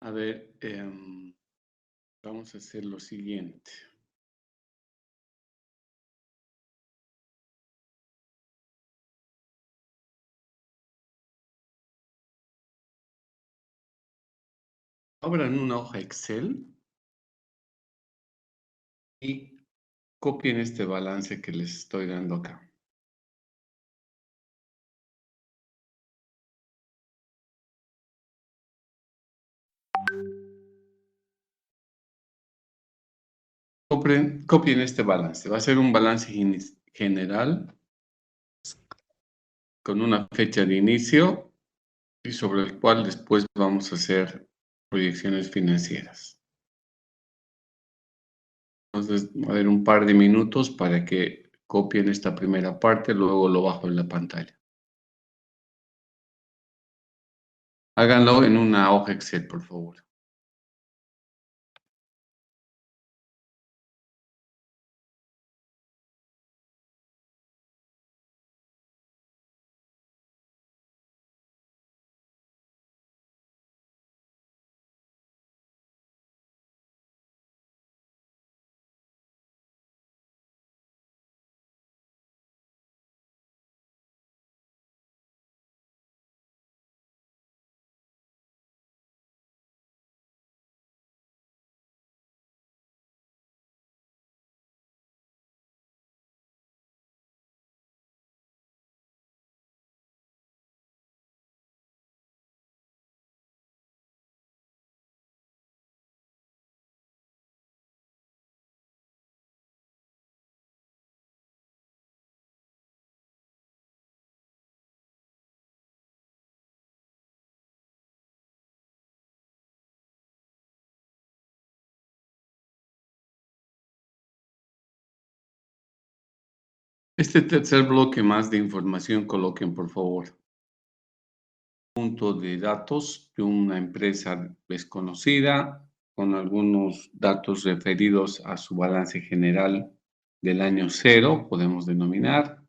A ver, vamos a hacer lo siguiente. Abran una hoja Excel y copien este balance que les estoy dando acá. Copien este balance. Va a ser un balance general con una fecha de inicio y sobre el cual después vamos a hacer proyecciones financieras. Entonces, va a haber un par de minutos para que copien esta primera parte, luego lo bajo en la pantalla. Háganlo en una hoja Excel, por favor. Este tercer bloque más de información coloquen, por favor. Punto de datos de una empresa desconocida con algunos datos referidos a su balance general del año cero, podemos denominar.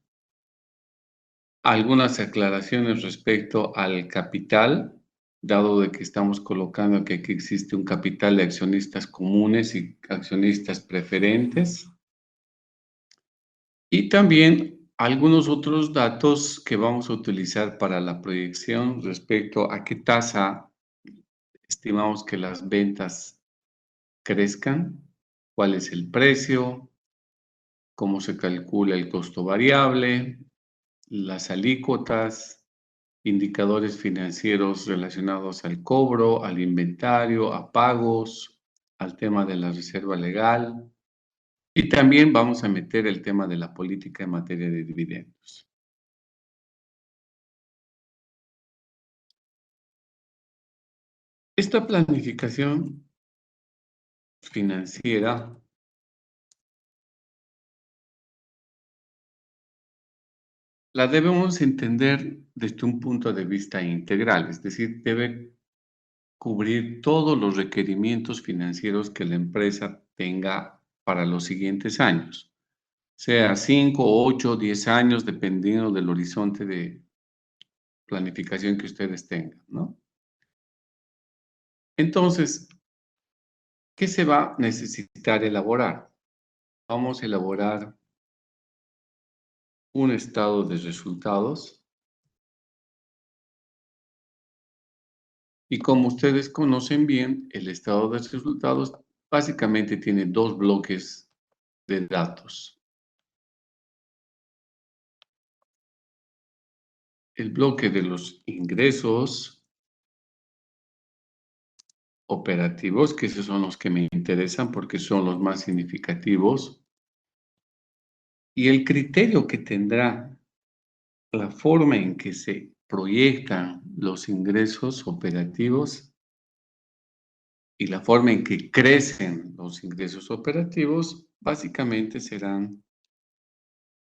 Algunas aclaraciones respecto al capital, dado de que estamos colocando que aquí existe un capital de accionistas comunes y accionistas preferentes. Y también algunos otros datos que vamos a utilizar para la proyección respecto a qué tasa estimamos que las ventas crezcan, cuál es el precio, cómo se calcula el costo variable, las alícuotas, indicadores financieros relacionados al cobro, al inventario, a pagos, al tema de la reserva legal. Y también vamos a meter el tema de la política en materia de dividendos. Esta planificación financiera la debemos entender desde un punto de vista integral, es decir, debe cubrir todos los requerimientos financieros que la empresa tenga para los siguientes años, sea 5, 8, 10 años, dependiendo del horizonte de planificación que ustedes tengan, ¿no? Entonces, ¿qué se va a necesitar elaborar? Vamos a elaborar un estado de resultados y como ustedes conocen bien, el estado de resultados básicamente tiene dos bloques de datos. El bloque de los ingresos operativos, que esos son los que me interesan porque son los más significativos, y el criterio que tendrá la forma en que se proyectan los ingresos operativos y la forma en que crecen los ingresos operativos, básicamente serán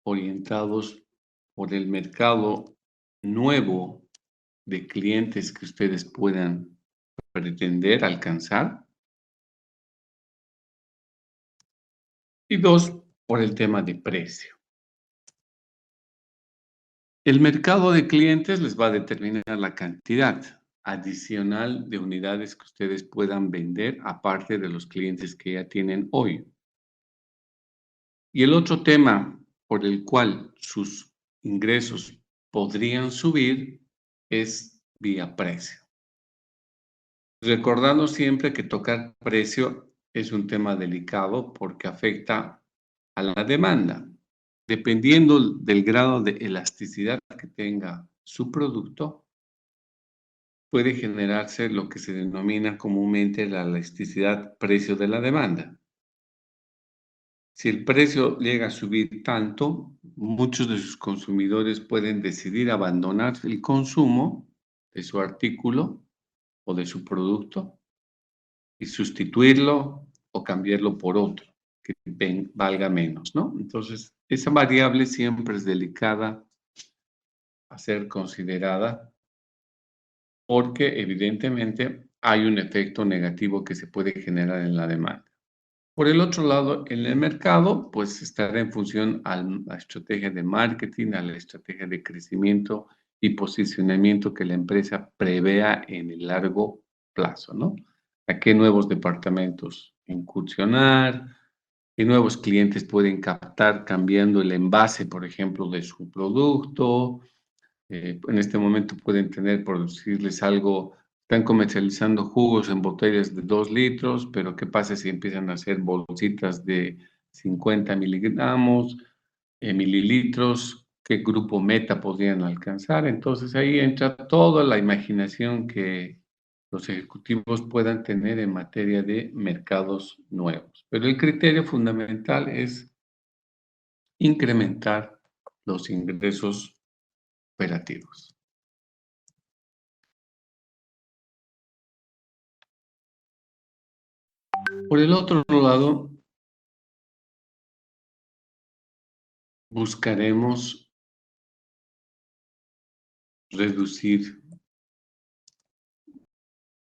orientados por el mercado nuevo de clientes que ustedes puedan pretender alcanzar. Y dos, por el tema de precio. El mercado de clientes les va a determinar la cantidad adicional de unidades que ustedes puedan vender, aparte de los clientes que ya tienen hoy. Y el otro tema por el cual sus ingresos podrían subir es vía precio. Recordando siempre que tocar precio es un tema delicado porque afecta a la demanda. Dependiendo del grado de elasticidad que tenga su producto, puede generarse lo que se denomina comúnmente la elasticidad precio de la demanda. Si el precio llega a subir tanto, muchos de sus consumidores pueden decidir abandonar el consumo de su artículo o de su producto y sustituirlo o cambiarlo por otro que valga menos, ¿no? Entonces, esa variable siempre es delicada a ser considerada porque evidentemente hay un efecto negativo que se puede generar en la demanda. Por el otro lado, en el mercado, pues estará en función a la estrategia de marketing, a la estrategia de crecimiento y posicionamiento que la empresa prevea en el largo plazo, ¿no? A qué nuevos departamentos incursionar, qué nuevos clientes pueden captar cambiando el envase, por ejemplo, de su producto. En este momento pueden tener, por decirles algo, están comercializando jugos en botellas de 2 litros, pero ¿qué pasa si empiezan a hacer bolsitas de 50 miligramos, mililitros? ¿Qué grupo meta podrían alcanzar? Entonces ahí entra toda la imaginación que los ejecutivos puedan tener en materia de mercados nuevos. Pero el criterio fundamental es incrementar los ingresos operativos. Por el otro lado, buscaremos reducir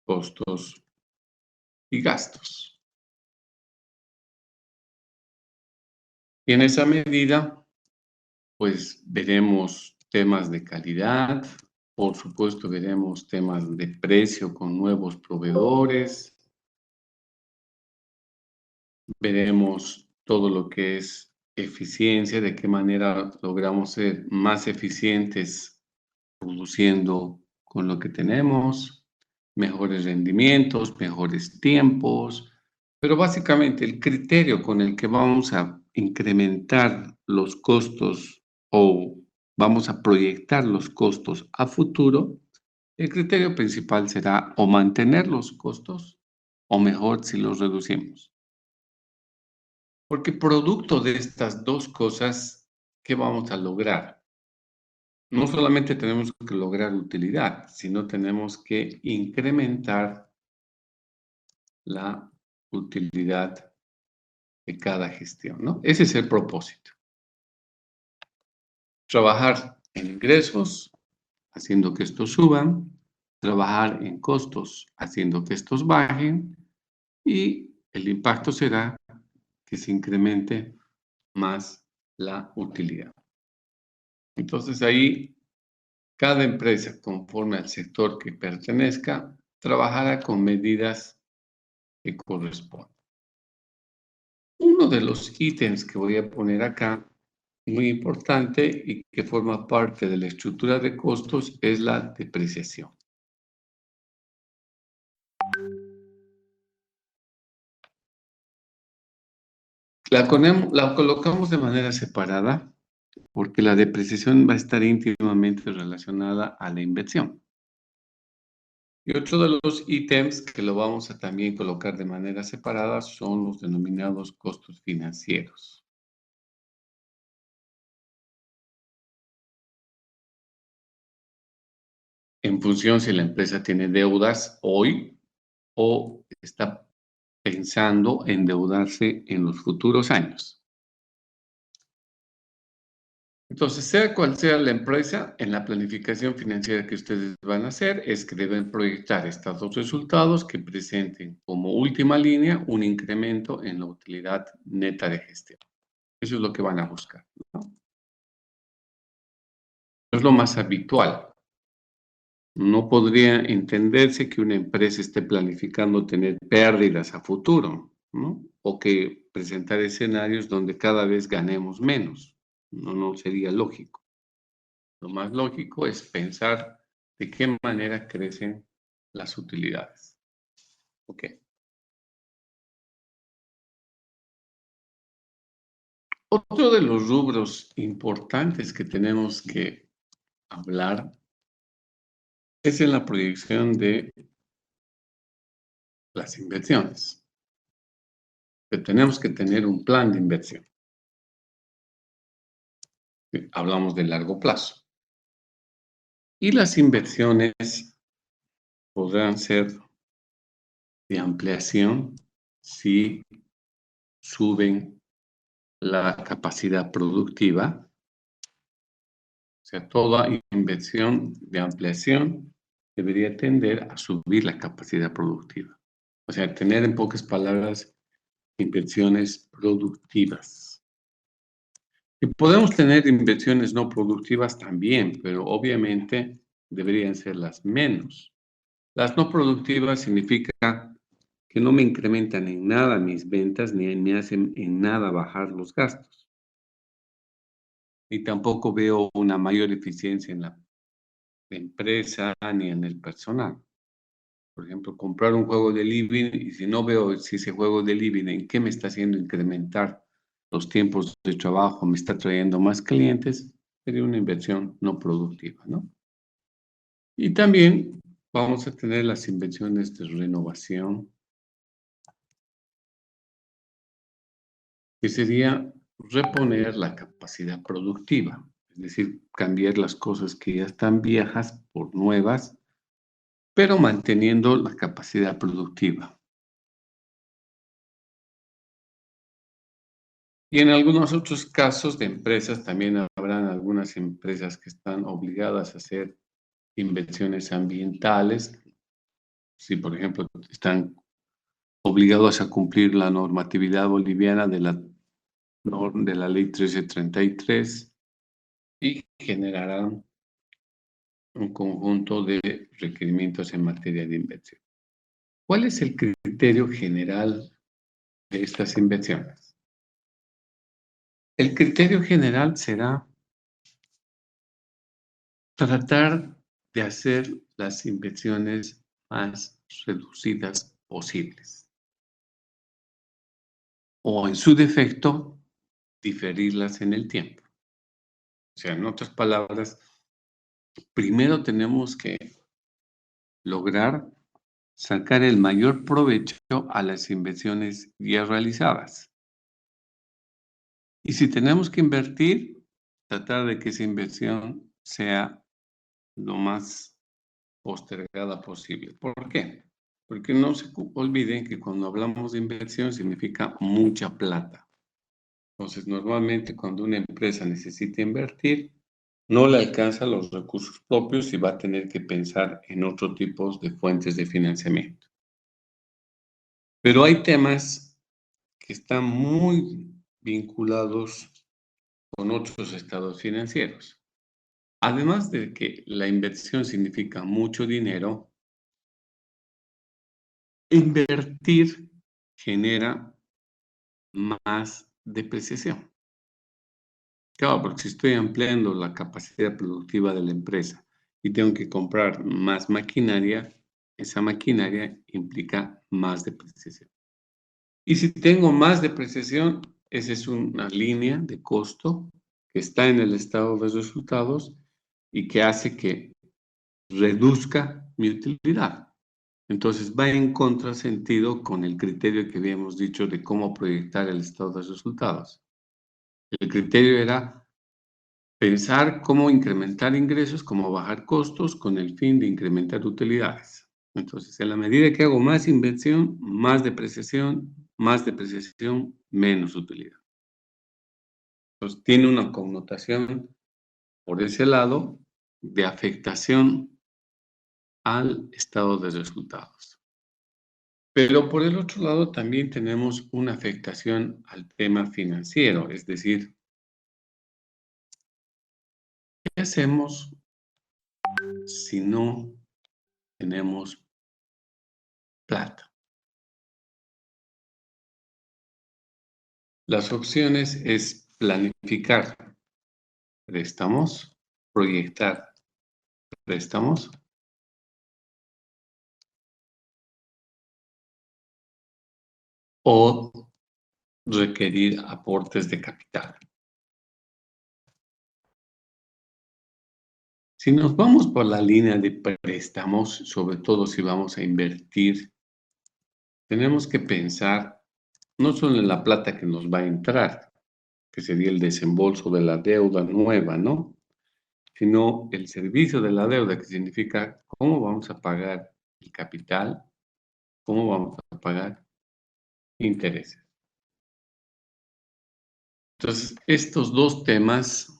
costos y gastos. Y en esa medida, pues veremos temas de calidad, por supuesto veremos temas de precio con nuevos proveedores, veremos todo lo que es eficiencia, de qué manera logramos ser más eficientes produciendo con lo que tenemos, mejores rendimientos, mejores tiempos, pero básicamente el criterio con el que vamos a incrementar los costos o vamos a proyectar los costos a futuro, el criterio principal será o mantener los costos o mejor si los reducimos. Porque producto de estas dos cosas, ¿qué vamos a lograr? No solamente tenemos que lograr utilidad, sino tenemos que incrementar la utilidad de cada gestión, ¿no? Ese es el propósito. Trabajar en ingresos, haciendo que estos suban, trabajar en costos, haciendo que estos bajen, y el impacto será que se incremente más la utilidad. Entonces ahí cada empresa, conforme al sector que pertenezca, trabajará con medidas que corresponden. Uno de los ítems que voy a poner acá, muy importante y que forma parte de la estructura de costos, es la depreciación. La colocamos de manera separada porque la depreciación va a estar íntimamente relacionada a la inversión. Y otro de los ítems que lo vamos a también colocar de manera separada son los denominados costos financieros. En función si la empresa tiene deudas hoy o está pensando endeudarse en los futuros años. Entonces, sea cual sea la empresa, en la planificación financiera que ustedes van a hacer, es que deben proyectar estos resultados que presenten como última línea un incremento en la utilidad neta de gestión. Eso es lo que van a buscar, ¿no? Es lo más habitual. No podría entenderse que una empresa esté planificando tener pérdidas a futuro, ¿no? O que presentar escenarios donde cada vez ganemos menos. No sería lógico. Lo más lógico es pensar de qué manera crecen las utilidades. Ok. Otro de los rubros importantes que tenemos que hablar es en la proyección de las inversiones. Que tenemos que tener un plan de inversión. Hablamos de largo plazo. Y las inversiones podrán ser de ampliación si suben la capacidad productiva. O sea, toda inversión de ampliación debería tender a subir la capacidad productiva. O sea, tener en pocas palabras inversiones productivas. Y podemos tener inversiones no productivas también, pero obviamente deberían ser las menos. Las no productivas significa que no me incrementan en nada mis ventas ni me hacen en nada bajar los gastos. Y tampoco veo una mayor eficiencia en la empresa ni en el personal. Por ejemplo, comprar un juego de living y si no veo si ese juego de living en qué me está haciendo incrementar los tiempos de trabajo, me está trayendo más clientes, sería una inversión no productiva, ¿no? Y también vamos a tener las inversiones de renovación, que sería reponer la capacidad productiva, es decir, cambiar las cosas que ya están viejas por nuevas, pero manteniendo la capacidad productiva. Y en algunos otros casos de empresas, también habrán algunas empresas que están obligadas a hacer inversiones ambientales, si por ejemplo están obligados a cumplir la normatividad boliviana de la ley 1333 y generarán un conjunto de requerimientos en materia de inversión. ¿Cuál es el criterio general de estas inversiones? El criterio general será tratar de hacer las inversiones más reducidas posibles o en su defecto diferirlas en el tiempo. O sea, en otras palabras, primero tenemos que lograr sacar el mayor provecho a las inversiones ya realizadas. Y si tenemos que invertir, tratar de que esa inversión sea lo más postergada posible. ¿Por qué? Porque no se olviden que cuando hablamos de inversión significa mucha plata. Entonces, normalmente cuando una empresa necesita invertir, no le alcanza los recursos propios y va a tener que pensar en otro tipo de fuentes de financiamiento. Pero hay temas que están muy vinculados con otros estados financieros. Además de que la inversión significa mucho dinero, invertir genera más depreciación. Claro, porque si estoy ampliando la capacidad productiva de la empresa y tengo que comprar más maquinaria, esa maquinaria implica más depreciación. Y si tengo más depreciación, esa es una línea de costo que está en el estado de resultados y que hace que reduzca mi utilidad. Entonces va en contrasentido con el criterio que habíamos dicho de cómo proyectar el estado de resultados. El criterio era pensar cómo incrementar ingresos, cómo bajar costos con el fin de incrementar utilidades. Entonces, en la medida que hago más inversión, más depreciación, menos utilidad. Entonces, tiene una connotación por ese lado de afectación al estado de resultados. Pero por el otro lado también tenemos una afectación al tema financiero, es decir, ¿qué hacemos si no tenemos plata. Las opciones es planificar préstamos, proyectar préstamos o requerir aportes de capital. Si nos vamos por la línea de préstamos, sobre todo si vamos a invertir, tenemos que pensar no solo en la plata que nos va a entrar, que sería el desembolso de la deuda nueva, ¿no? Sino el servicio de la deuda, que significa cómo vamos a pagar el capital, cómo vamos a pagar intereses. Entonces, estos dos temas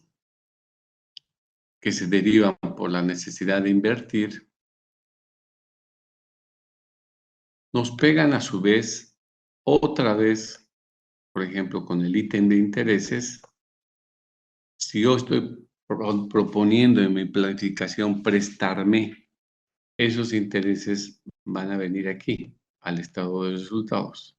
que se derivan por la necesidad de invertir, nos pegan a su vez otra vez, por ejemplo, con el ítem de intereses. Si yo estoy proponiendo en mi planificación prestarme, esos intereses van a venir aquí, al estado de resultados,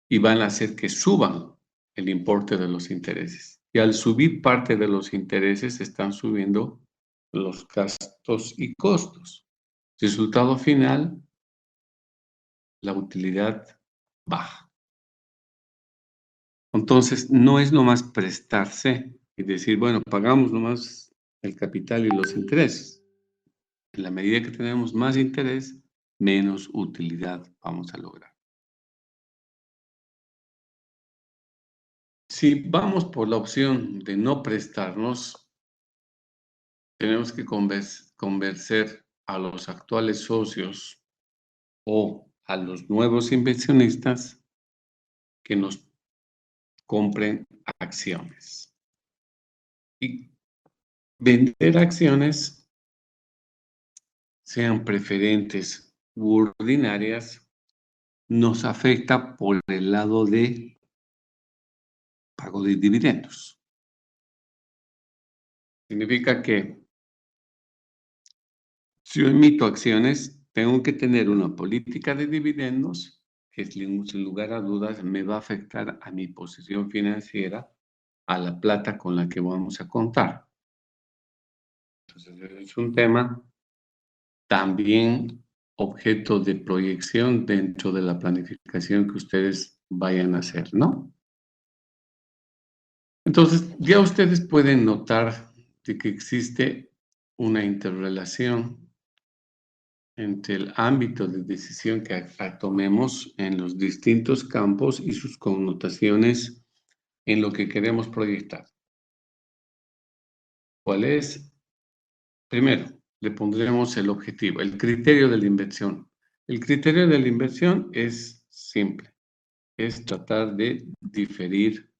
y van a hacer que suban el importe de los intereses. Y al subir parte de los intereses, están subiendo los gastos y costos. Resultado final, la utilidad baja. Entonces, no es nomás prestarse y decir, bueno, pagamos nomás el capital y los intereses. En la medida que tenemos más interés, menos utilidad vamos a lograr. Si vamos por la opción de no prestarnos, tenemos que convencer a los actuales socios o a los nuevos inversionistas que nos compren acciones. Y vender acciones, sean preferentes u ordinarias, nos afecta por el lado de pago de dividendos. Significa que si yo emito acciones, tengo que tener una política de dividendos que sin lugar a dudas me va a afectar a mi posición financiera, a la plata con la que vamos a contar. Entonces, es un tema también objeto de proyección dentro de la planificación que ustedes vayan a hacer, ¿no? Entonces, ya ustedes pueden notar de que existe una interrelación entre el ámbito de decisión que tomemos en los distintos campos y sus connotaciones en lo que queremos proyectar. ¿Cuál es? Primero, le pondremos el objetivo, el criterio de la inversión. El criterio de la inversión es simple, es tratar de diferir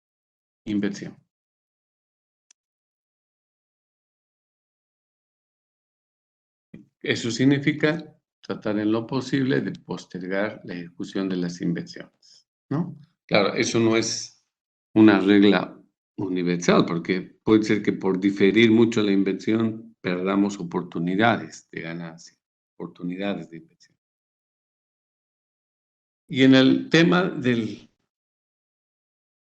inversión. Eso significa tratar en lo posible de postergar la ejecución de las inversiones, ¿no? Claro, eso no es una regla universal, porque puede ser que por diferir mucho la inversión perdamos oportunidades de ganancia, oportunidades de inversión. Y en el tema del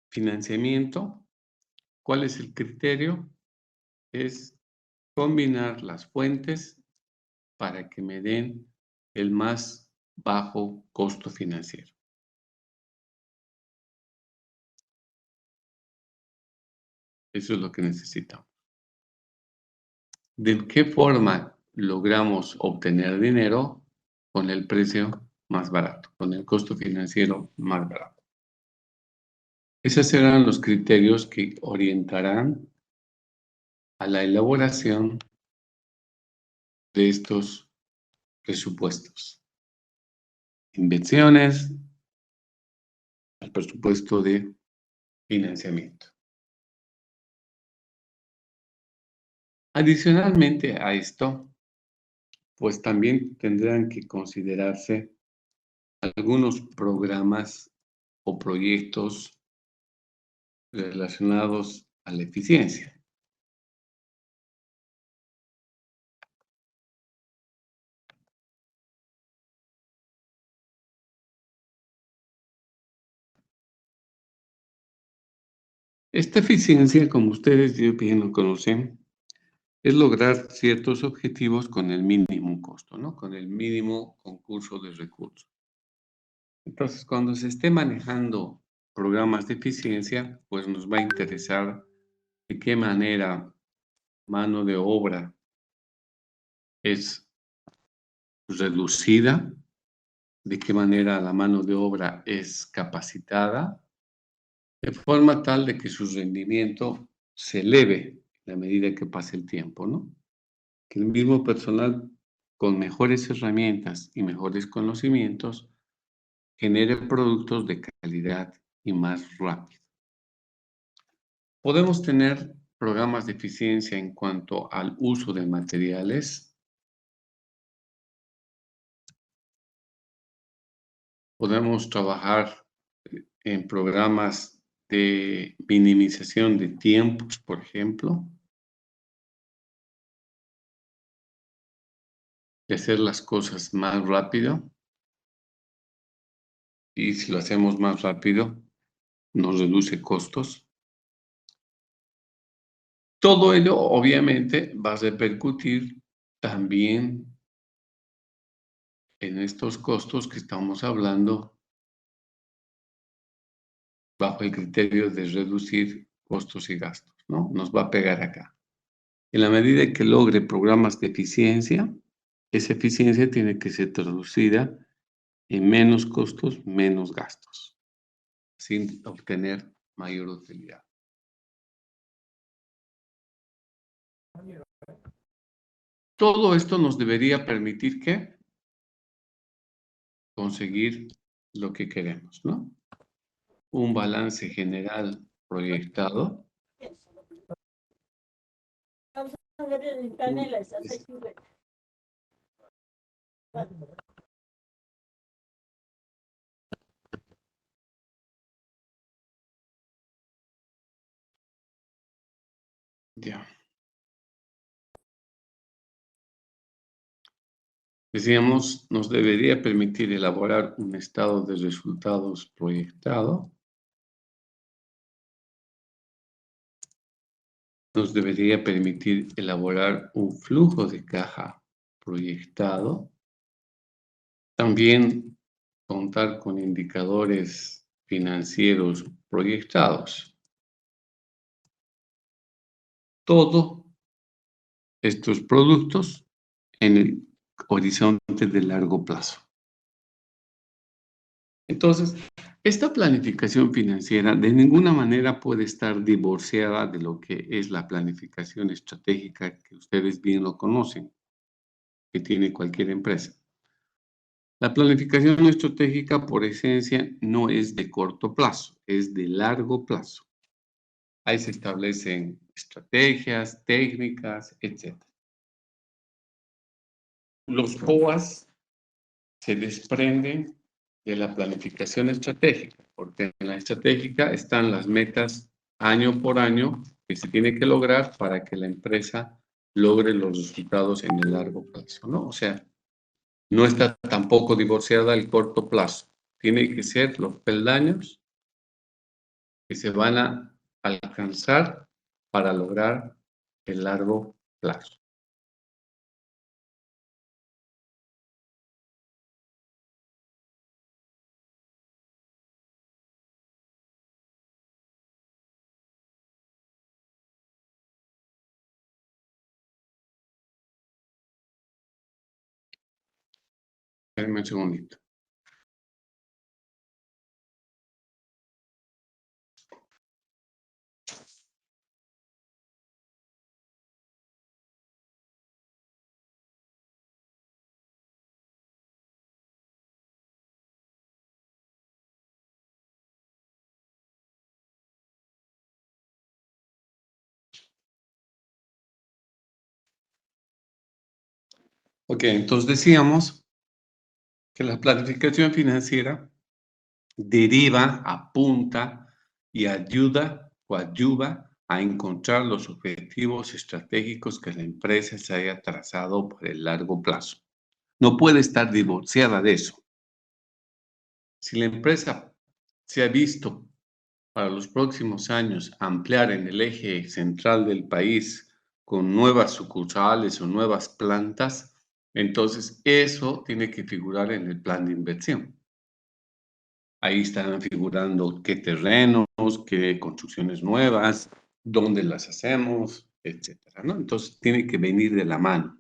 financiamiento, ¿cuál es el criterio? Es combinar las fuentes para que me den el más bajo costo financiero. Eso es lo que necesitamos. ¿De qué forma logramos obtener dinero? Con el precio más barato, con el costo financiero más barato. Esos serán los criterios que orientarán a la elaboración de estos presupuestos. Inversiones, el presupuesto de financiamiento. Adicionalmente a esto, pues también tendrán que considerarse algunos programas o proyectos relacionados a la eficiencia. Esta eficiencia, como ustedes bien lo conocen, es lograr ciertos objetivos con el mínimo costo, ¿no? Con el mínimo concurso de recursos. Entonces, cuando se esté manejando programas de eficiencia, pues nos va a interesar de qué manera mano de obra es reducida, de qué manera la mano de obra es capacitada, de forma tal de que su rendimiento se eleve a la medida que pase el tiempo, ¿no? Que el mismo personal con mejores herramientas y mejores conocimientos genere productos de calidad y más rápido. Podemos tener programas de eficiencia en cuanto al uso de materiales. Podemos trabajar en programas de minimización de tiempos, por ejemplo, de hacer las cosas más rápido. Y si lo hacemos más rápido, nos reduce costos. Todo ello, obviamente, va a repercutir también en estos costos que estamos hablando bajo el criterio de reducir costos y gastos, ¿no? Nos va a pegar acá. En la medida que logre programas de eficiencia, esa eficiencia tiene que ser traducida en menos costos, menos gastos, sin obtener mayor utilidad. Todo esto nos debería permitir que conseguir lo que queremos, ¿no? Un balance general proyectado. Ya. Decíamos, nos debería permitir elaborar un estado de resultados proyectado. Nos debería permitir elaborar un flujo de caja proyectado. También contar con indicadores financieros proyectados. Todo estos productos en el horizonte de largo plazo. Entonces, esta planificación financiera de ninguna manera puede estar divorciada de lo que es la planificación estratégica que ustedes bien lo conocen, que tiene cualquier empresa. La planificación estratégica, por esencia, no es de corto plazo, es de largo plazo. Ahí se establecen estrategias, técnicas, etc. Los POAS se desprenden de la planificación estratégica, porque en la estratégica están las metas año por año que se tiene que lograr para que la empresa logre los resultados en el largo plazo, ¿no? O sea, no está tampoco divorciada el corto plazo. Tiene que ser los peldaños que se van a alcanzar para lograr el largo plazo. Espérenme un segundito. Ok, entonces decíamos que la planificación financiera deriva, apunta y ayuda, coadyuva a encontrar los objetivos estratégicos que la empresa se haya trazado por el largo plazo. No puede estar divorciada de eso. Si la empresa se ha visto para los próximos años ampliar en el eje central del país con nuevas sucursales o nuevas plantas, entonces eso tiene que figurar en el plan de inversión. Ahí estarán figurando qué terrenos, qué construcciones nuevas, dónde las hacemos, etcétera, ¿no? Entonces tiene que venir de la mano.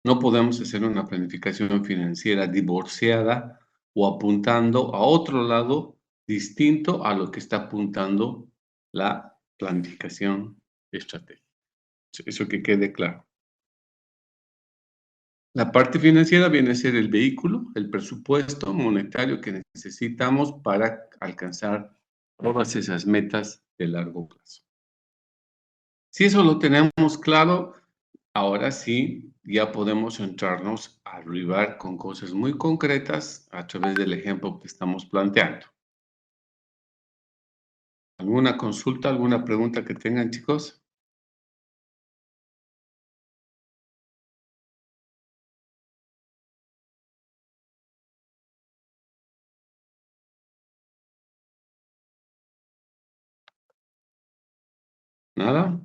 No podemos hacer una planificación financiera divorciada o apuntando a otro lado distinto a lo que está apuntando la planificación estratégica. Eso que quede claro. La parte financiera viene a ser el vehículo, el presupuesto monetario que necesitamos para alcanzar todas esas metas de largo plazo. Si eso lo tenemos claro, ahora sí, ya podemos centrarnos a arribar con cosas muy concretas a través del ejemplo que estamos planteando. ¿Alguna consulta, alguna pregunta que tengan, chicos? ¿Nada?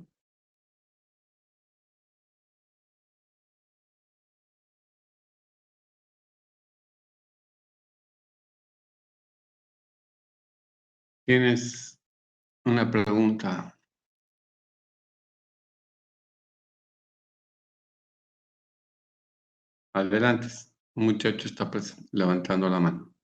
¿Tienes una pregunta? Adelante. Un muchacho está levantando la mano.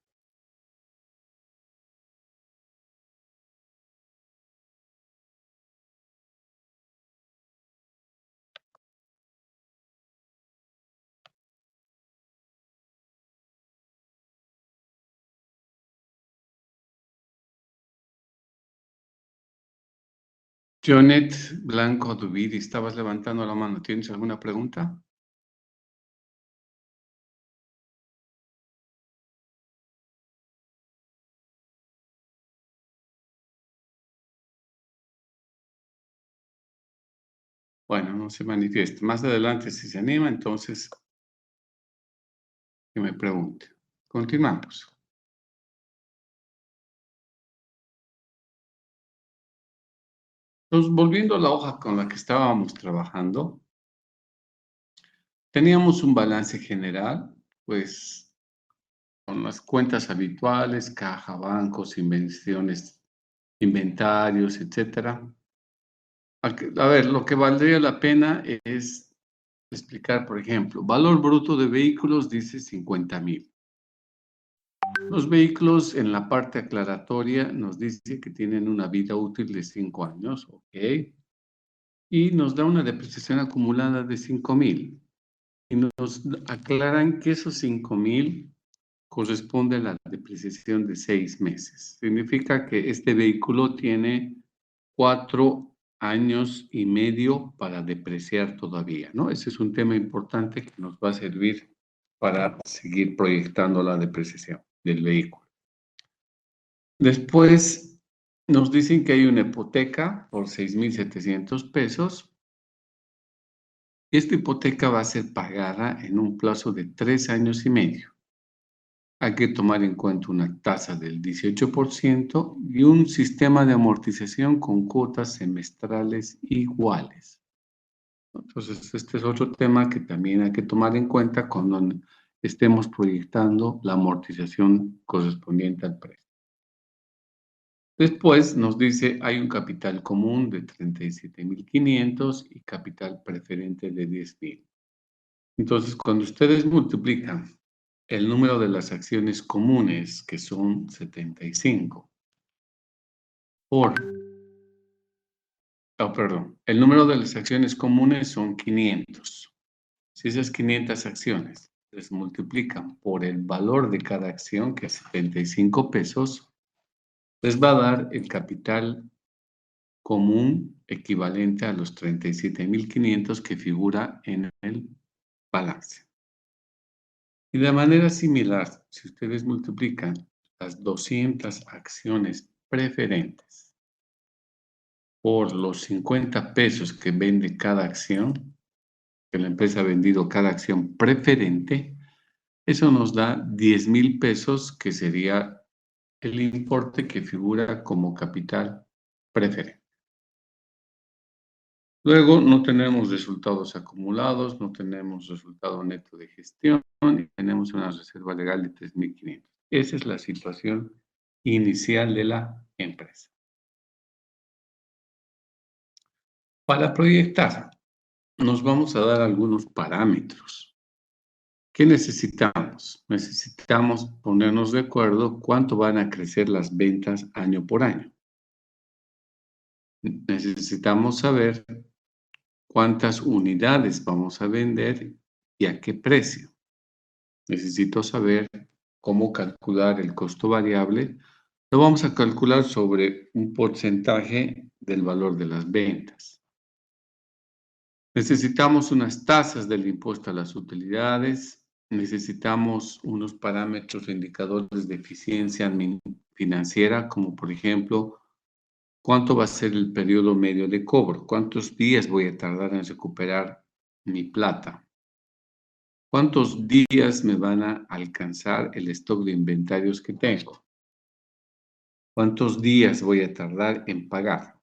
Jonet Blanco Duviri, estabas levantando la mano. ¿Tienes alguna pregunta? Bueno, no se manifieste. Más adelante, si se anima, entonces que me pregunte. Continuamos. Entonces, volviendo a la hoja con la que estábamos trabajando, teníamos un balance general, pues con las cuentas habituales, caja, bancos, inversiones, inventarios, etcétera. A ver, lo que valdría la pena es explicar, por ejemplo, valor bruto de vehículos dice 50,000. Los vehículos en la parte aclaratoria nos dice que tienen una vida útil de 5 años, ¿ok? Y nos da una depreciación acumulada de 5,000. Y nos aclaran que esos 5,000 corresponde a la depreciación de 6 meses. Significa que este vehículo tiene 4 años y medio para depreciar todavía, ¿no? Ese es un tema importante que nos va a servir para seguir proyectando la depreciación del vehículo. Después nos dicen que hay una hipoteca por 6,700 pesos. Esta hipoteca va a ser pagada en un plazo de 3 años y medio. Hay que tomar en cuenta una tasa del 18% y un sistema de amortización con cuotas semestrales iguales. Entonces, este es otro tema que también hay que tomar en cuenta cuando estemos proyectando la amortización correspondiente al precio. Después nos dice, hay un capital común de 37,500 y capital preferente de 10,000. Entonces, cuando ustedes multiplican el número de las acciones comunes, que son 75, por, perdón, el número de las acciones comunes son 500. Si esas 500 acciones les multiplican por el valor de cada acción, que es 75 pesos, les va a dar el capital común equivalente a los 37,500 que figura en el balance. Y de manera similar, si ustedes multiplican las 200 acciones preferentes por los 50 pesos que vende cada acción, que la empresa ha vendido cada acción preferente, eso nos da 10,000 pesos, que sería el importe que figura como capital preferente. Luego no tenemos resultados acumulados, no tenemos resultado neto de gestión y tenemos una reserva legal de 3.500. Esa es la situación inicial de la empresa. Para proyectar, nos vamos a dar algunos parámetros. ¿Qué necesitamos? Necesitamos ponernos de acuerdo cuánto van a crecer las ventas año por año. Necesitamos saber cuántas unidades vamos a vender y a qué precio. Necesito saber cómo calcular el costo variable. Lo vamos a calcular sobre un porcentaje del valor de las ventas. Necesitamos unas tasas del impuesto a las utilidades. Necesitamos unos parámetros o indicadores de eficiencia financiera, como por ejemplo, ¿cuánto va a ser el periodo medio de cobro? ¿Cuántos días voy a tardar en recuperar mi plata? ¿Cuántos días me van a alcanzar el stock de inventarios que tengo? ¿Cuántos días voy a tardar en pagar?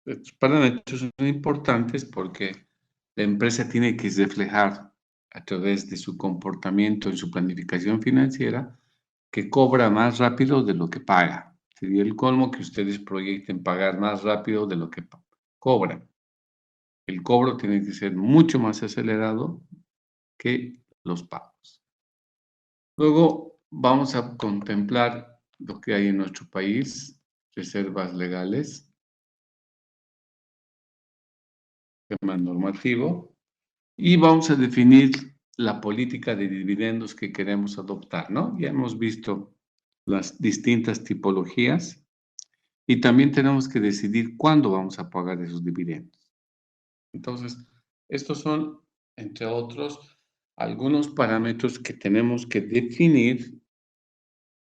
Estos parámetros son importantes porque la empresa tiene que reflejar a través de su comportamiento en su planificación financiera que cobra más rápido de lo que paga. Sería el colmo que ustedes proyecten pagar más rápido de lo que cobran. El cobro tiene que ser mucho más acelerado que los pagos. Luego vamos a contemplar lo que hay en nuestro país, reservas legales, tema normativo, y vamos a definir la política de dividendos que queremos adoptar, ¿no? Ya hemos visto las distintas tipologías y también tenemos que decidir cuándo vamos a pagar esos dividendos. Entonces, estos son, entre otros, algunos parámetros que tenemos que definir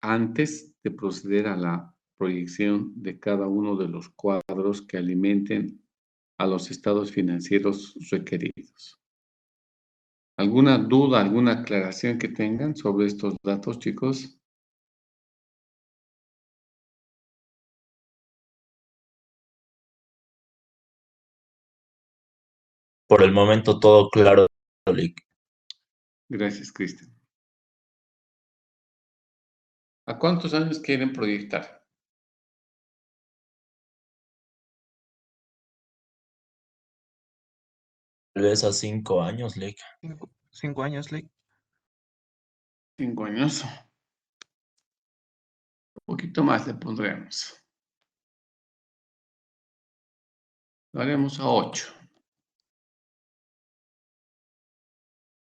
antes de proceder a la proyección de cada uno de los cuadros que alimenten a los estados financieros requeridos. ¿Alguna duda, alguna aclaración que tengan sobre estos datos, chicos? Por el momento todo claro, Lick. Gracias, Cristian. ¿A cuántos años quieren proyectar? Tal vez a 5 años, Lick. 5 años, Lick. 5 años. Un poquito más le pondremos. Lo haremos a 8.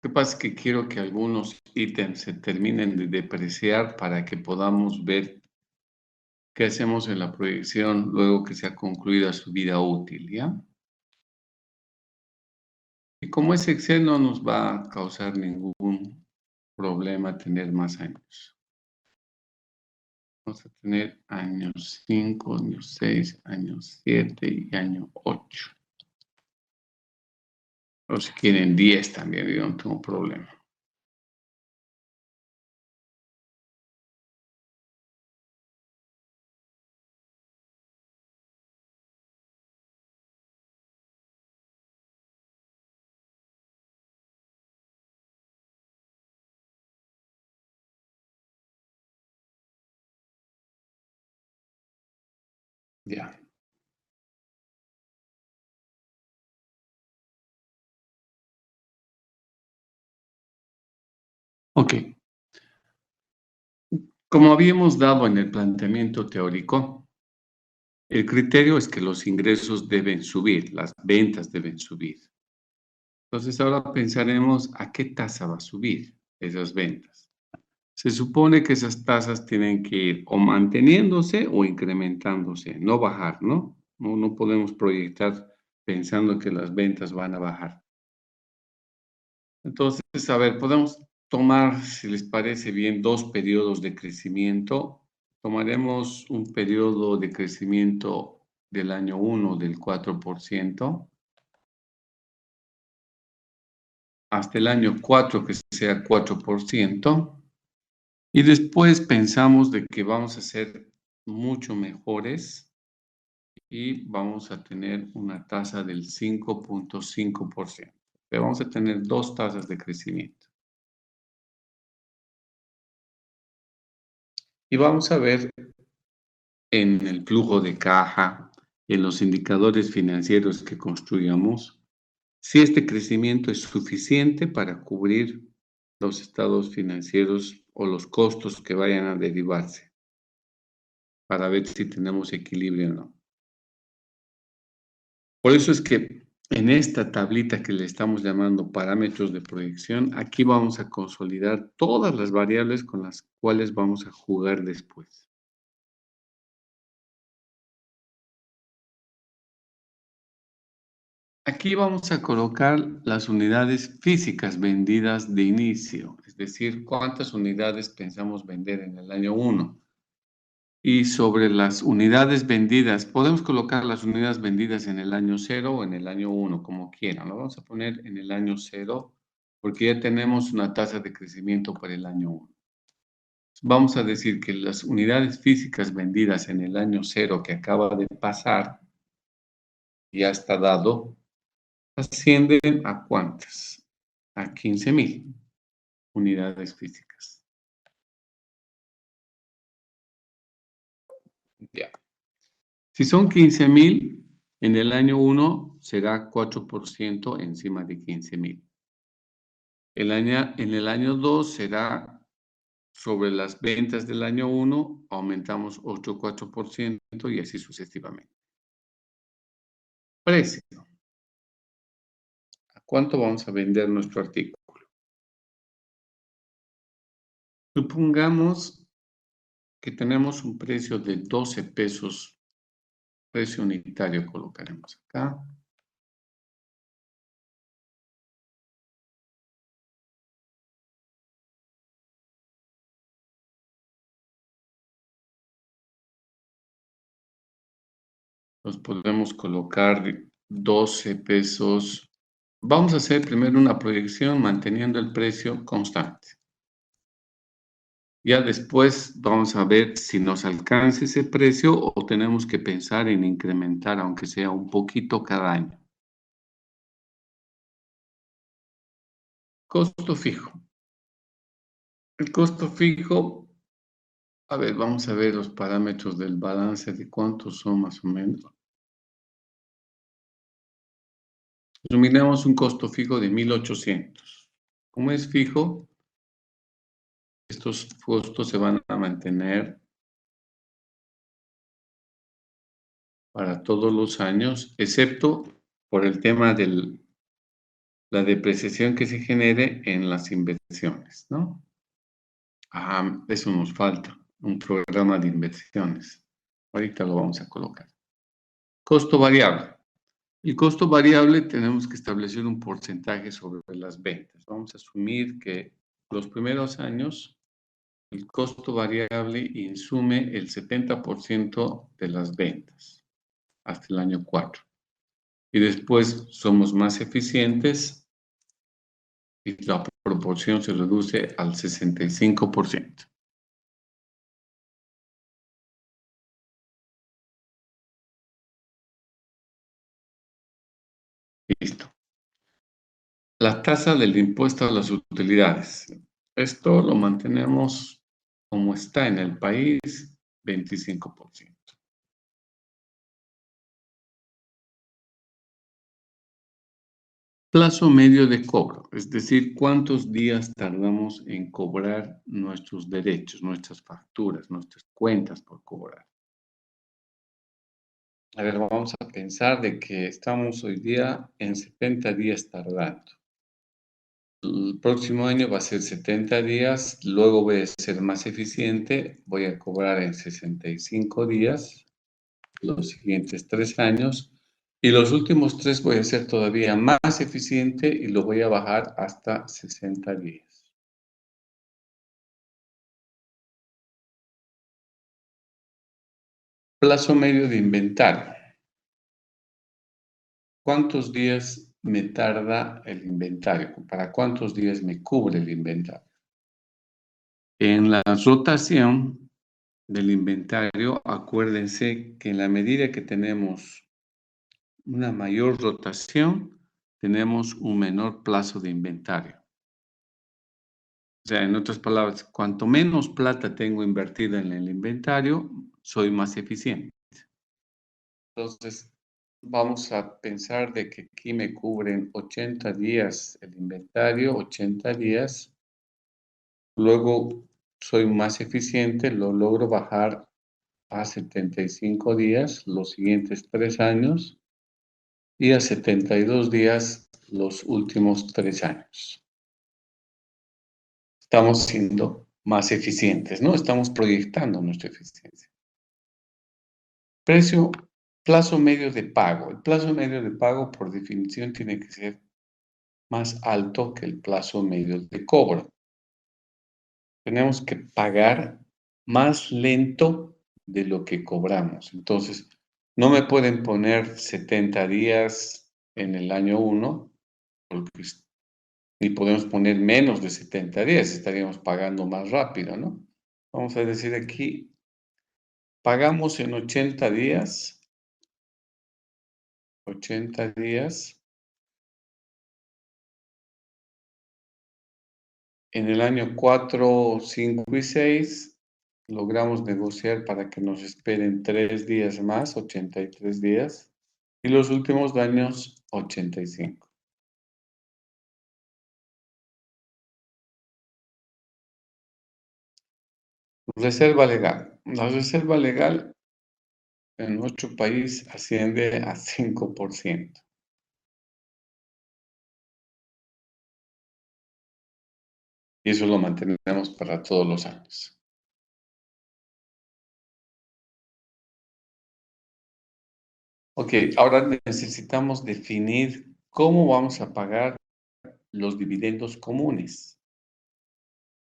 Lo que pasa es que quiero que algunos ítems se terminen de depreciar para que podamos ver qué hacemos en la proyección luego que sea concluida su vida útil, ¿ya? Y como es Excel, no nos va a causar ningún problema tener más años. Vamos a tener año 5, año 6, año 7 y año 8. O si quieren 10 también, yo no tengo problema. Ya. Ok. Como habíamos dado en el planteamiento teórico, el criterio es que los ingresos deben subir, las ventas deben subir. Entonces ahora pensaremos a qué tasa va a subir esas ventas. Se supone que esas tasas tienen que ir o manteniéndose o incrementándose, no bajar, ¿no? No podemos proyectar pensando que las ventas van a bajar. Entonces, a ver, podemos tomar, si les parece bien, 2 periodos de crecimiento. Tomaremos un periodo de crecimiento del año 1 del 4%, hasta el año 4 que sea 4%, Y después pensamos de que vamos a ser mucho mejores y vamos a tener una tasa del 5.5%. Vamos a tener dos tasas de crecimiento. Y vamos a ver en el flujo de caja, en los indicadores financieros que construyamos, si este crecimiento es suficiente para cubrir los estados financieros o los costos que vayan a derivarse, para ver si tenemos equilibrio o no. Por eso es que en esta tablita que le estamos llamando parámetros de proyección, aquí vamos a consolidar todas las variables con las cuales vamos a jugar después. Aquí vamos a colocar las unidades físicas vendidas de inicio, es decir, cuántas unidades pensamos vender en el año 1. Y sobre las unidades vendidas, podemos colocar las unidades vendidas en el año 0 o en el año 1, como quieran. Lo vamos a poner en el año 0 porque ya tenemos una tasa de crecimiento para el año 1. Vamos a decir que las unidades físicas vendidas en el año 0 que acaba de pasar, ya está dado, ascienden ¿a cuántas? A 15,000 unidades físicas. Ya. Si son 15,000, en el año 1 será 4% encima de 15,000. En el año 2 será sobre las ventas del año 1, aumentamos otro 4% y así sucesivamente. Precio. ¿A cuánto vamos a vender nuestro artículo? Supongamos que tenemos un precio de 12 pesos, precio unitario colocaremos acá. Los podemos colocar 12 pesos. Vamos a hacer primero una proyección manteniendo el precio constante. Ya después vamos a ver si nos alcanza ese precio o tenemos que pensar en incrementar, aunque sea un poquito cada año. Costo fijo. El costo fijo, a ver, vamos a ver los parámetros del balance de cuántos son más o menos. Denominamos un costo fijo de 1,800. Como es fijo, estos costos se van a mantener para todos los años, excepto por el tema de la depreciación que se genere en las inversiones, ¿no? Eso nos falta, un programa de inversiones. Ahorita lo vamos a colocar. Costo variable. El costo variable tenemos que establecer un porcentaje sobre las ventas. Vamos a asumir que los primeros años el costo variable insume el 70% de las ventas hasta el año 4. Y después somos más eficientes y la proporción se reduce al 65%. Listo. La tasa del impuesto a las utilidades. Esto lo mantenemos como está en el país, 25%. Plazo medio de cobro, es decir, cuántos días tardamos en cobrar nuestros derechos, nuestras facturas, nuestras cuentas por cobrar. A ver, vamos a pensar de que estamos hoy día en 70 días tardando. El próximo año va a ser 70 días, luego voy a ser más eficiente, voy a cobrar en 65 días, los siguientes 3 años, y los últimos 3 voy a ser todavía más eficiente y lo voy a bajar hasta 60 días. Plazo medio de inventario. ¿Cuántos días me tarda el inventario? ¿Para cuántos días me cubre el inventario? En la rotación del inventario, acuérdense que en la medida que tenemos una mayor rotación, tenemos un menor plazo de inventario. O sea, en otras palabras, cuanto menos plata tengo invertida en el inventario, soy más eficiente. Entonces, vamos a pensar de que aquí me cubren 80 días el inventario, 80 días. Luego soy más eficiente, lo logro bajar a 75 días los siguientes 3 años y a 72 días los últimos 3 años. Estamos siendo más eficientes, ¿no? Estamos proyectando nuestra eficiencia. Plazo medio de pago. El plazo medio de pago, por definición, tiene que ser más alto que el plazo medio de cobro. Tenemos que pagar más lento de lo que cobramos. Entonces, no me pueden poner 70 días en el año 1, porque ni podemos poner menos de 70 días, estaríamos pagando más rápido, ¿no? Vamos a decir aquí, pagamos en 80 días, 80 días. En el año 4, 5 y 6 logramos negociar para que nos esperen 3 días más, 83 días, y los últimos años 85. Reserva legal. La reserva legal en nuestro país asciende a 5%. Y eso lo mantenemos para todos los años. Ok, ahora necesitamos definir cómo vamos a pagar los dividendos comunes.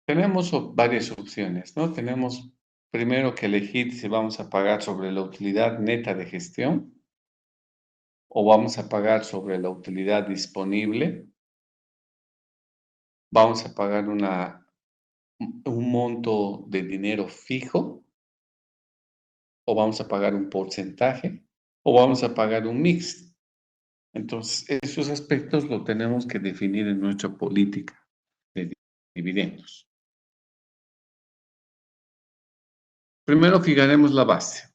Tenemos varias opciones, ¿no? Tenemos primero que elegir si vamos a pagar sobre la utilidad neta de gestión o vamos a pagar sobre la utilidad disponible. Vamos a pagar un monto de dinero fijo o vamos a pagar un porcentaje o vamos a pagar un mix. Entonces, esos aspectos lo tenemos que definir en nuestra política de dividendos. Primero fijaremos la base.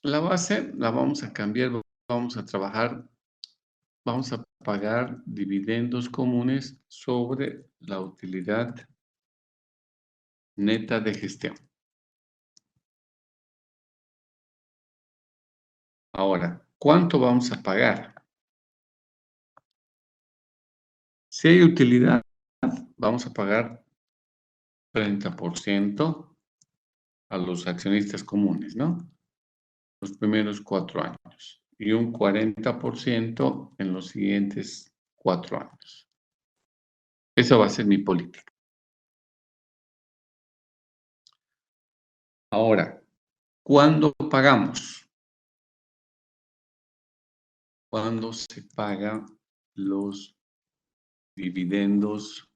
La base la vamos a cambiar, vamos a trabajar, vamos a pagar dividendos comunes sobre la utilidad neta de gestión. Ahora, ¿cuánto vamos a pagar? Si hay utilidad, vamos a pagar 30% a los accionistas comunes, ¿no? Los primeros 4 años. Y un 40% en los siguientes 4 años. Esa va a ser mi política. Ahora, ¿cuándo pagamos? ¿Cuándo se pagan los dividendos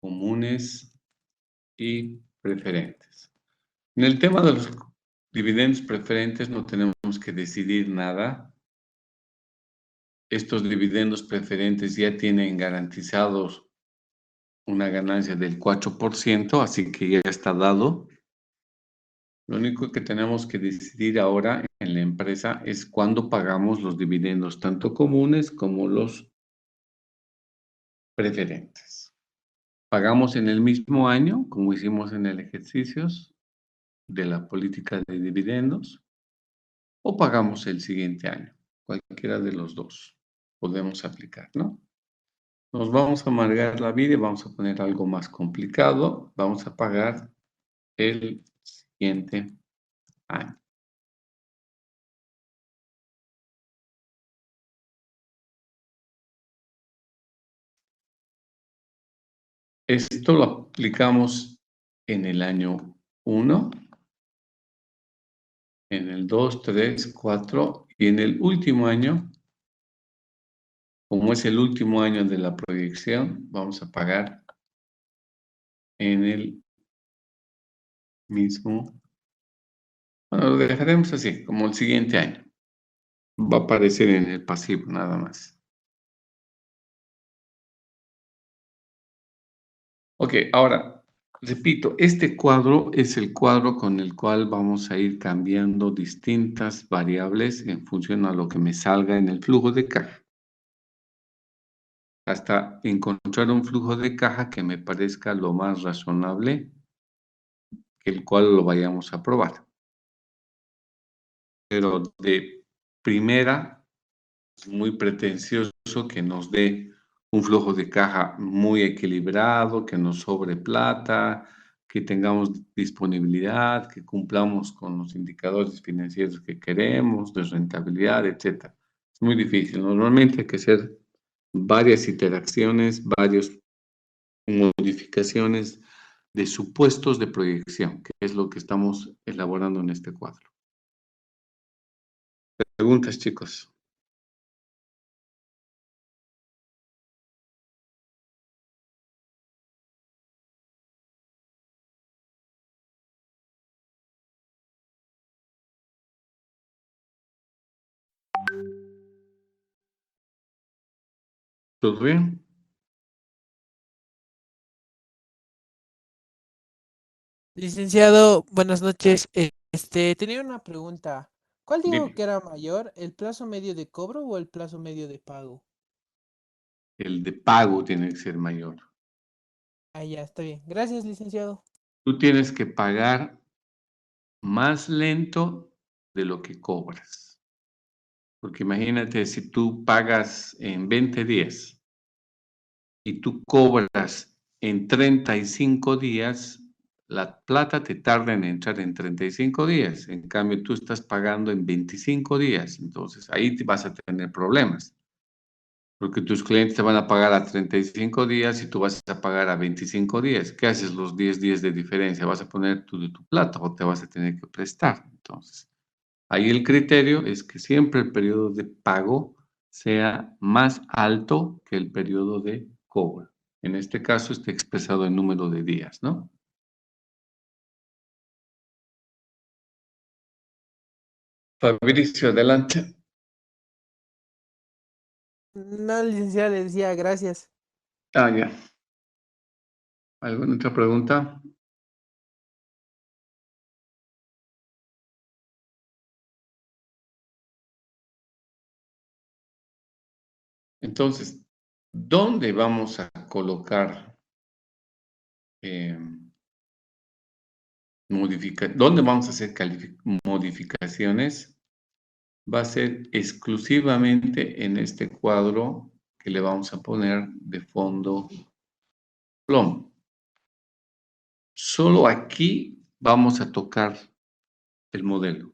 comunes y preferentes? En el tema de los dividendos preferentes no tenemos que decidir nada. Estos dividendos preferentes ya tienen garantizados una ganancia del 4%, así que ya está dado. Lo único que tenemos que decidir ahora en la empresa es cuándo pagamos los dividendos, tanto comunes como los preferentes. ¿Pagamos en el mismo año, como hicimos en el ejercicio de la política de dividendos, o pagamos el siguiente año? Cualquiera de los dos podemos aplicar, ¿no? Nos vamos a amargar la vida y vamos a poner algo más complicado. Vamos a pagar el siguiente año. Esto lo aplicamos en el año 1, en el 2, 3, 4 y en el último año, como es el último año de la proyección, vamos a pagar en el mismo, bueno, lo dejaremos así, como el siguiente año. Va a aparecer en el pasivo, nada más. Ok, ahora, repito, este cuadro es el cuadro con el cual vamos a ir cambiando distintas variables en función a lo que me salga en el flujo de caja. Hasta encontrar un flujo de caja que me parezca lo más razonable, que el cual lo vayamos a probar. Pero de primera, es muy pretencioso que nos dé un flujo de caja muy equilibrado, que nos sobre plata, que tengamos disponibilidad, que cumplamos con los indicadores financieros que queremos, de rentabilidad, etcétera. Es muy difícil. Normalmente hay que hacer varias iteraciones, varias modificaciones de supuestos de proyección, que es lo que estamos elaborando en este cuadro. Preguntas, chicos. ¿Todo bien? Licenciado, buenas noches. Tenía una pregunta. ¿Cuál digo Dime. que era mayor, el plazo medio de cobro o el plazo medio de pago? El de pago tiene que ser mayor. Ah, ya, está bien. Gracias, licenciado. Tú tienes que pagar más lento de lo que cobras. Porque imagínate, si tú pagas en 20 días y tú cobras en 35 días, la plata te tarda en entrar en 35 días. En cambio, tú estás pagando en 25 días. Entonces, ahí te vas a tener problemas. Porque tus clientes te van a pagar a 35 días y tú vas a pagar a 25 días. ¿Qué haces los 10 días de diferencia? ¿Vas a poner tú de tu plata o te vas a tener que prestar? Entonces, ahí el criterio es que siempre el periodo de pago sea más alto que el periodo de cobro. En este caso está expresado en número de días, ¿no? Fabricio, adelante. No, licenciado, le decía gracias. Ah, ya. ¿Alguna otra pregunta? Entonces, ¿dónde vamos a colocar dónde vamos a hacer modificaciones? Va a ser exclusivamente en este cuadro que le vamos a poner de fondo plomo. Solo aquí vamos a tocar el modelo.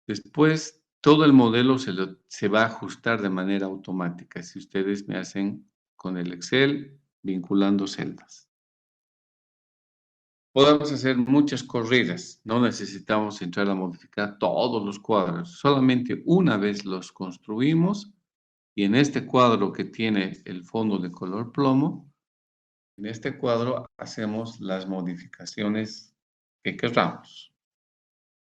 Después, todo el modelo se va a ajustar de manera automática si ustedes me hacen con el Excel vinculando celdas. Podemos hacer muchas corridas, no necesitamos entrar a modificar todos los cuadros, solamente una vez los construimos y en este cuadro que tiene el fondo de color plomo, en este cuadro hacemos las modificaciones que queramos.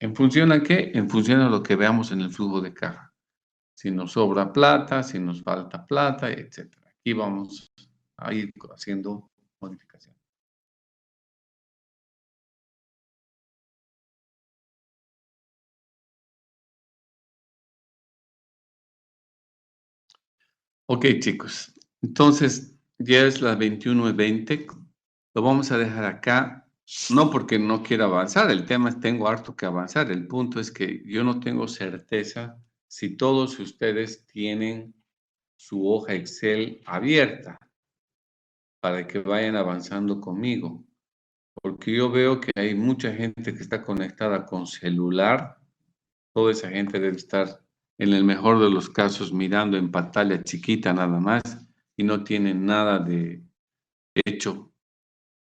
¿En función a qué? En función a lo que veamos en el flujo de caja. Si nos sobra plata, si nos falta plata, etc. Aquí vamos a ir haciendo modificaciones. Ok, chicos. Entonces, ya es las 21:20. Lo vamos a dejar acá. No porque no quiera avanzar. El tema es tengo harto que avanzar. El punto es que yo no tengo certeza si todos ustedes tienen su hoja Excel abierta para que vayan avanzando conmigo. Porque yo veo que hay mucha gente que está conectada con celular. Toda esa gente debe estar, en el mejor de los casos, mirando en pantalla chiquita nada más y no tienen nada de hecho.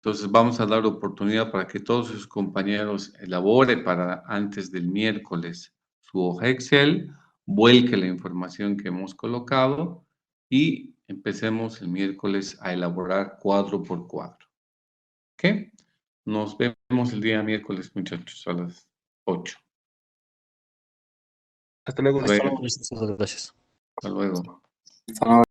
Entonces vamos a dar oportunidad para que todos sus compañeros elaboren para antes del miércoles su hoja Excel, vuelque la información que hemos colocado y empecemos el miércoles a elaborar cuadro por cuadro. ¿Ok? Nos vemos el día miércoles, muchachos, a las 8. Hasta luego. Hasta Hasta luego. luego, licenciado, gracias. Hasta luego. Hasta luego.